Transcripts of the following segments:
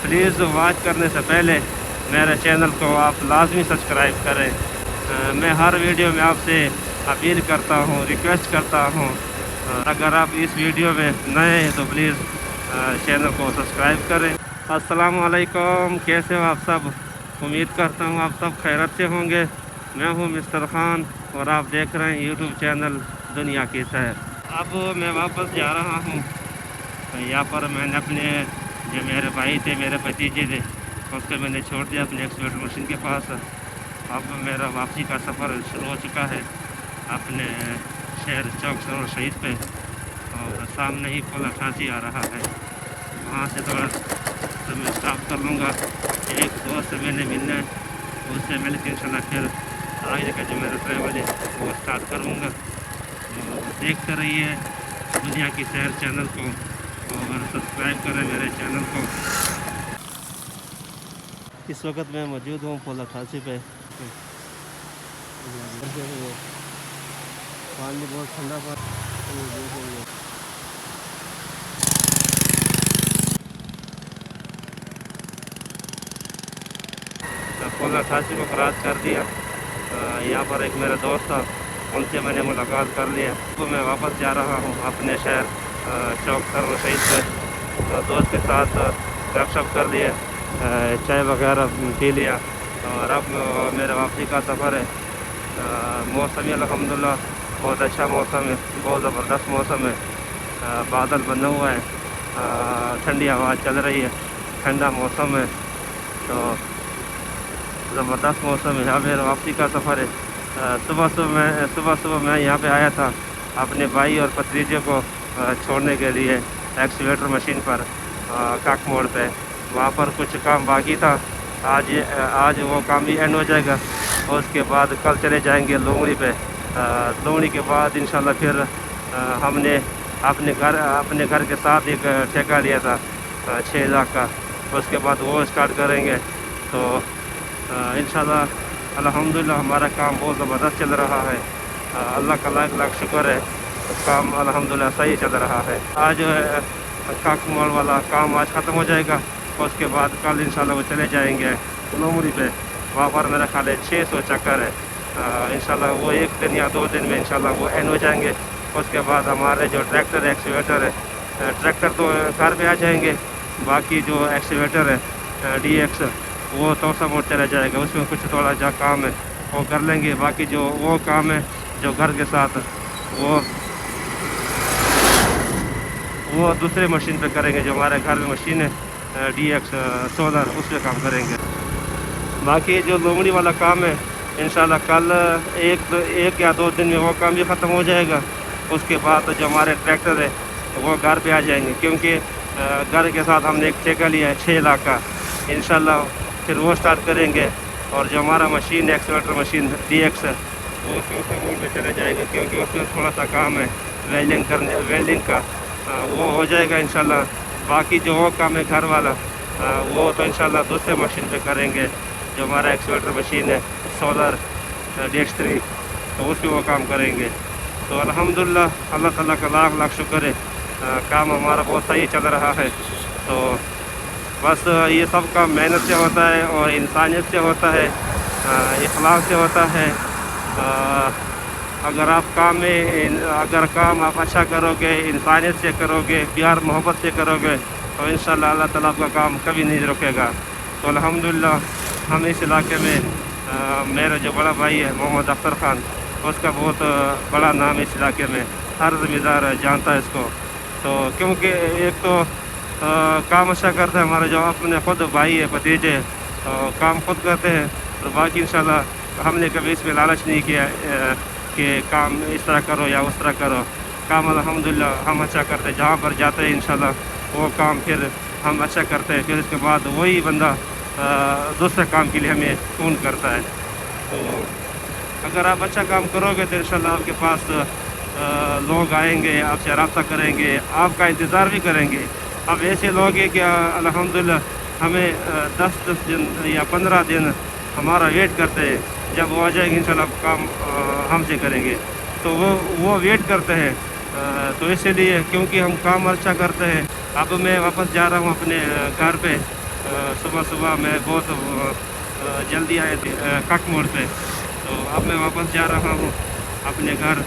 Please watch کرنے سے پہلے میرے چینل کو آپ لازمی سبسکرائب کریں۔ میں ہر ویڈیو میں آپ سے اپیل کرتا ہوں، ریکویسٹ کرتا ہوں، اگر آپ اس ویڈیو میں نئے ہیں تو پلیز چینل کو سبسکرائب کریں۔ السلام علیکم، کیسے ہو آپ سب؟ امید کرتا ہوں آپ سب خیریت سے ہوں گے۔ میں ہوں مسٹر خان اور آپ دیکھ رہے ہیں یوٹیوب چینل دنیا کی سیر۔ اب میں واپس جا رہا ہوں۔ یہاں پر میں نے اپنے جو میرے بھائی تھے، میرے بھتیجے تھے، اس کو میں نے چھوڑ دیا اپنے ایکسکیویٹر مشین کے پاس۔ اب میرا واپسی کا سفر شروع ہو چکا ہے اپنے شہر چوک سرور شہید پہ، اور سامنے ہی پل 88 آ رہا ہے، وہاں سے تھوڑا تو میں اسٹاپ کر لوں گا۔ ایک دوست سے میں نے ملنا ہے، اس سے مل کے انشاءاللہ پھر آگے کا جو میرا ٹریول ہے وہ اسٹارٹ کروں گا۔ دیکھتے رہیے دنیا کی سیر چینل کو اور سبسکرائب کریں میرے چینل کو۔ اس وقت میں موجود ہوں پل 88 پہ۔ پانی بہت ٹھنڈا پل 88 کو کراس کر دیا۔ یہاں پر ایک میرا دوست تھا، ان سے میں نے ملاقات کر لیا۔ تو میں واپس جا رہا ہوں اپنے شہر چوک سرور شہید پہ۔ دوست کے ساتھ گپ شپ کر لیے، چائے وغیرہ پی لیا، اور اب میرے واپسی کا سفر ہے۔ موسم الحمدللہ بہت اچھا موسم ہے، بہت زبردست موسم ہے، بادل بنا ہوا ہے، ٹھنڈی ہوا چل رہی ہے، ٹھنڈا موسم ہے، تو زبردست موسم ہے۔ یہاں میرا واپسی کا سفر ہے۔ صبح میں یہاں پہ آیا تھا اپنے بھائی اور بھتیجے کو چھوڑنے کے لیے ایکسکیویٹر مشین پر کاک موڑ پہ۔ وہاں پر کچھ کام باقی تھا، آج وہ کام بھی اینڈ ہو جائے گا، اور اس کے بعد کل چلے جائیں گے لونگڑی پہ۔ لونگڑی کے بعد انشاءاللہ پھر ہم نے اپنے گھر کے ساتھ ایک ٹھیکہ لیا تھا 6 لاکھ کا، اس کے بعد وہ اسٹارٹ کریں گے۔ تو انشاءاللہ الحمدللہ ہمارا کام بہت زبردست چل رہا ہے، اللہ کا لاکھ لاکھ شکر ہے، کام الحمدللہ صحیح چل رہا ہے۔ آج کاک موڑ والا کام آج ختم ہو جائے گا، اور اس کے بعد کل انشاءاللہ وہ چلے جائیں گے لونگڑی پہ۔ وہاں پر میرا خیال ہے 600 چکر ہے، انشاءاللہ وہ 1 دن یا 2 دن میں انشاءاللہ وہ اینڈ ہو جائیں گے۔ اس کے بعد ہمارے جو ٹریکٹر ہے، ایکسکیویٹر ہے، ٹریکٹر تو گھر پہ آ جائیں گے، باقی جو ایکسکیویٹر ہے DX وہ توسا موڑ چلا جائے گا، اس میں کچھ تھوڑا جا کام ہے وہ کر لیں گے، باقی جو وہ کام ہے جو گھر کے ساتھ وہ دوسرے مشین پہ کریں گے، جو ہمارے گھر میں مشین ہے DX سولر، اس پہ کام کریں گے۔ باقی جو لونگڑی والا کام ہے انشاءاللہ کل ایک یا 2 دن میں وہ کام بھی ختم ہو جائے گا۔ اس کے بعد جو ہمارے ٹریکٹر ہے وہ گھر پہ آ جائیں گے، کیونکہ گھر کے ساتھ ہم نے ایک ٹھیکہ لیا ہے 6 لاکھ کا، انشاءاللہ پھر وہ اسٹارٹ کریں گے۔ اور جو ہمارا مشین ایکسکیویٹر مشین DX ہے وہ موڑ پہ چلا جائے گا، کیونکہ اس میں تھوڑا سا کام ہے ویلڈنگ کا، وہ ہو جائے گا انشاءاللہ۔ باقی جو وہ کام ہے گھر والا وہ تو انشاءاللہ دوسرے مشین پہ کریں گے، جو ہمارا ایکسکیویٹر مشین ہے سولر DX3، تو اس پہ وہ کام کریں گے۔ تو الحمدللہ اللہ تعالیٰ کا لاکھ لاکھ شکر ہے، کام ہمارا بہت صحیح چل رہا ہے۔ تو بس یہ سب کام محنت سے ہوتا ہے، اور انسانیت سے ہوتا ہے، اخلاص سے ہوتا ہے۔ اگر کام آپ اچھا کرو گے، انسانیت سے کرو گے، پیار محبت سے کرو گے، تو انشاءاللہ اللہ تعالیٰ آپ کا کام کبھی نہیں رکے گا۔ تو الحمدللہ ہم اس علاقے میں میرا جو بڑا بھائی ہے محمد اختر خان، اس کا بہت بڑا نام ہے اس علاقے میں، ہر ذمہ دار جانتا ہے اس کو۔ تو کیونکہ ایک تو کام اچھا کرتا ہے، ہمارا جو اپنے خود بھائی ہے بھتیجے کام خود کرتے ہیں، تو باقی انشاءاللہ ہم نے کبھی اس میں لالچ نہیں کیا کہ کام اس طرح کرو یا اس طرح کرو۔ کام الحمدللہ ہم اچھا کرتے ہیں، جہاں پر جاتے ہیں انشاءاللہ وہ کام پھر ہم اچھا کرتے ہیں، پھر اس کے بعد وہی بندہ دوسرے کام کے لیے ہمیں فون کرتا ہے۔ تو اگر آپ اچھا کام کرو گے تو انشاءاللہ آپ کے پاس لوگ آئیں گے، آپ سے رابطہ کریں گے، آپ کا انتظار بھی کریں گے۔ اب ایسے لوگ ہیں کہ الحمدللہ ہمیں 10 دن یا 15 دن ہمارا ویٹ کرتے ہیں، جب وہ آ جائیں گے انشاءاللہ کام ہم سے کریں گے، تو وہ ویٹ کرتے ہیں۔ تو اسی لیے کیونکہ ہم کام اچھا کرتے ہیں، اب میں واپس جا رہا ہوں اپنے گھر پہ، صبح صبح میں بہت جلدی آئے تھے کک موڑ پہ، تو اب میں واپس جا رہا ہوں اپنے گھر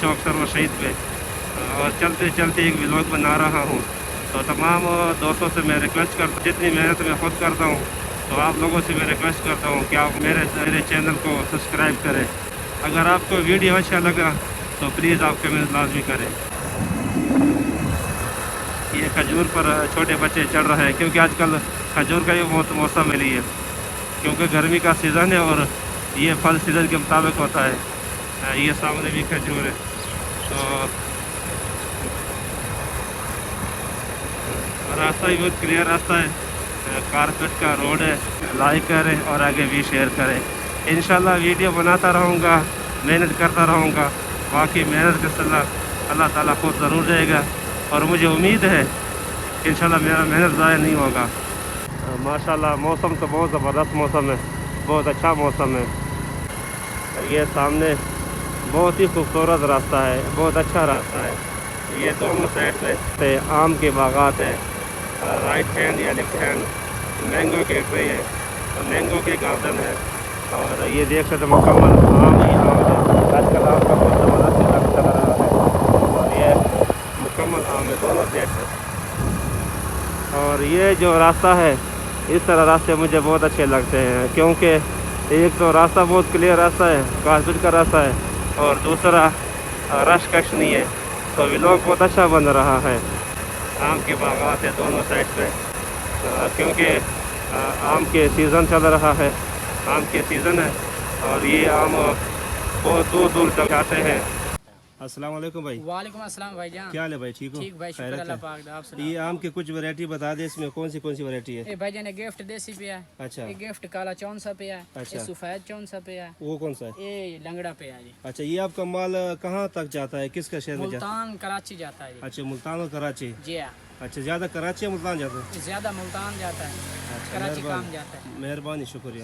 چوک سرور شہید پہ، اور چلتے چلتے ایک ولاگ بنا رہا ہوں۔ تو تمام دوستوں سے میں ریکویسٹ کرتا ہوں، جتنی محنت میں خود کرتا ہوں تو آپ لوگوں سے میں ریکویسٹ کرتا ہوں کہ آپ میرے چینل کو سبسکرائب کریں۔ اگر آپ کو ویڈیو اچھا لگا تو پلیز آپ کمنٹ لازمی کریں۔ یہ کھجور پر چھوٹے بچے چڑھ رہے ہیں، کیونکہ آج کل کھجور کا یہ موسم ہے، لیے کیونکہ گرمی کا سیزن ہے اور یہ پھل سیزن کے مطابق ہوتا ہے۔ یہ سامنے بھی کھجور ہے، تو راستہ بھی بہت کلیئر راستہ ہے، کارپیٹ کا روڈ ہے۔ لائک کریں اور آگے بھی شیئر کریں۔ انشاءاللہ ویڈیو بناتا رہوں گا، محنت کرتا رہوں گا، باقی محنت کا صلہ اللہ تعالیٰ خود ضرور دے گا، اور مجھے امید ہے کہ انشاءاللہ میرا محنت ضائع نہیں ہوگا۔ ماشاءاللہ موسم تو بہت زبردست موسم ہے، بہت اچھا موسم ہے۔ یہ سامنے بہت ہی خوبصورت راستہ ہے، بہت اچھا راستہ ہے۔ یہ دونوں سائڈ سے آم کے باغات ہیں، رائٹ ہینڈ یا لیفٹ ہینڈ مینگو کے ٹری ہے، مینگو کے گارڈن ہے، اور یہ دیکھ سکتے مکمل آم ہی آم ہے۔ آج کل آم کا بہت زبردست نظام چل رہا ہے، اور یہ مکمل آم ہے دونوں سائڈ سے۔ اور یہ جو راستہ ہے، اس طرح راستے مجھے بہت اچھے لگتے ہیں، کیونکہ ایک تو راستہ بہت کلیئر راستہ ہے، کارپیٹ کا راستہ ہے، اور دوسرا رش کش نہیں ہے، تو ولاگ بہت اچھا بن رہا ہے۔ آم کے باغات ہیں دونوں سائڈ پہ، کیونکہ آم کے سیزن چل رہا ہے، آم کے سیزن ہے، اور یہ آم بہت دور دور تک آتے ہیں۔ السلام علیکم بھائی۔ وعلیکم السلام بھائی جان، کیا حال ہے بھائی؟ ٹھیک ہو؟ ٹھیک بھائی، شکر اللہ پاک دا۔ آپ سنائیں؟ یہ آم کی کچھ ویرائٹی بتا دیں، اس میں کون سی ویرائٹی ہے؟ یہ بھائی جان گفٹ دیسی پہ ہے، اچھا، یہ گفٹ کالا چون سا پہ ہے، اچھا، یہ سفید چون سا پہ ہے، وہ کون سا ہے؟ یہ لنگڑا پہ ہے جی۔ اچھا، یہ آپ کا مال کہاں تک جاتا ہے، کس کا شہر میں جاتا ہے؟ ملتان کراچی جاتا ہے جی۔ اچھا، ملتان اور کراچی۔ جی ہاں، اچھا، زیادہ کراچی یا ملتان جاتا ہے؟ زیادہ ملتان جاتا ہے، اچھا، کراچی کام جاتا ہے۔ مہربانی، شکریہ۔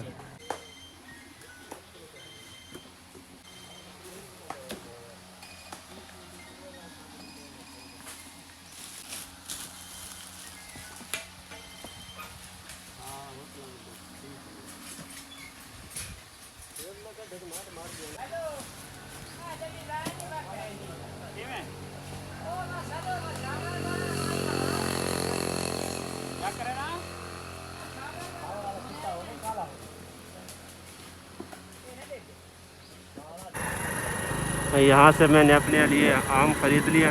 یہاں سے میں نے اپنے لیے آم خرید لیا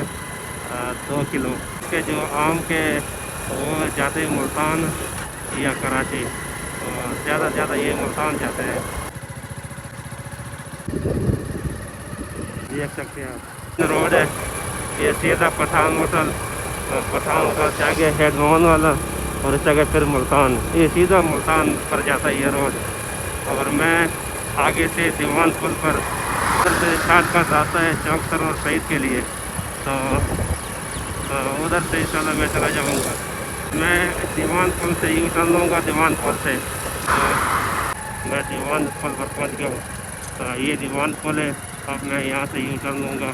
2 کلو کے، جو آم کے وہ جاتے ہیں ملتان یا کراچی، زیادہ سے زیادہ یہ ملتان جاتے ہیں۔ دیکھ سکتے ہیں آپ روڈ ہے، یہ سیدھا پٹھان ہوٹل سے آگے ہیڈ موہن والا، اور اس جگہ پھر ملتان، یہ سیدھا ملتان پر جاتا ہے یہ روڈ۔ اور میں آگے سے دیوان پل پر ادھر سے شارٹ کٹ راستہ ہے چوک سرور شہید کے لیے، تو ادھر سے انشاءاللہ میں چلا جاؤں گا۔ میں دیوان پل سے یو ٹرن لوں گا، دیوان پل سے میں دیوان پل پر پہنچ گیا ہوں۔ تو یہ دیوان پل ہے، اب میں یہاں سے یو ٹرن لوں گا،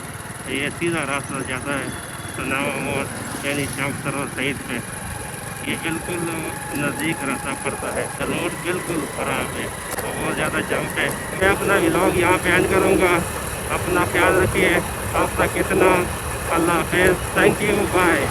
یہ سیدھا راستہ جاتا ہے سناوا موڑ یعنی چوک سرور شہید پہ۔ یہ بالکل نزدیک راستہ پڑتا ہے، روڈ بالکل خراب ہے، بہت زیادہ جمپ ہے۔ میں اپنا ولاگ یہاں پہ اینڈ کروں گا، اپنا خیال رکھیے، آپ تک اتنا، اللہ حافظ، تھینک یو، بائے۔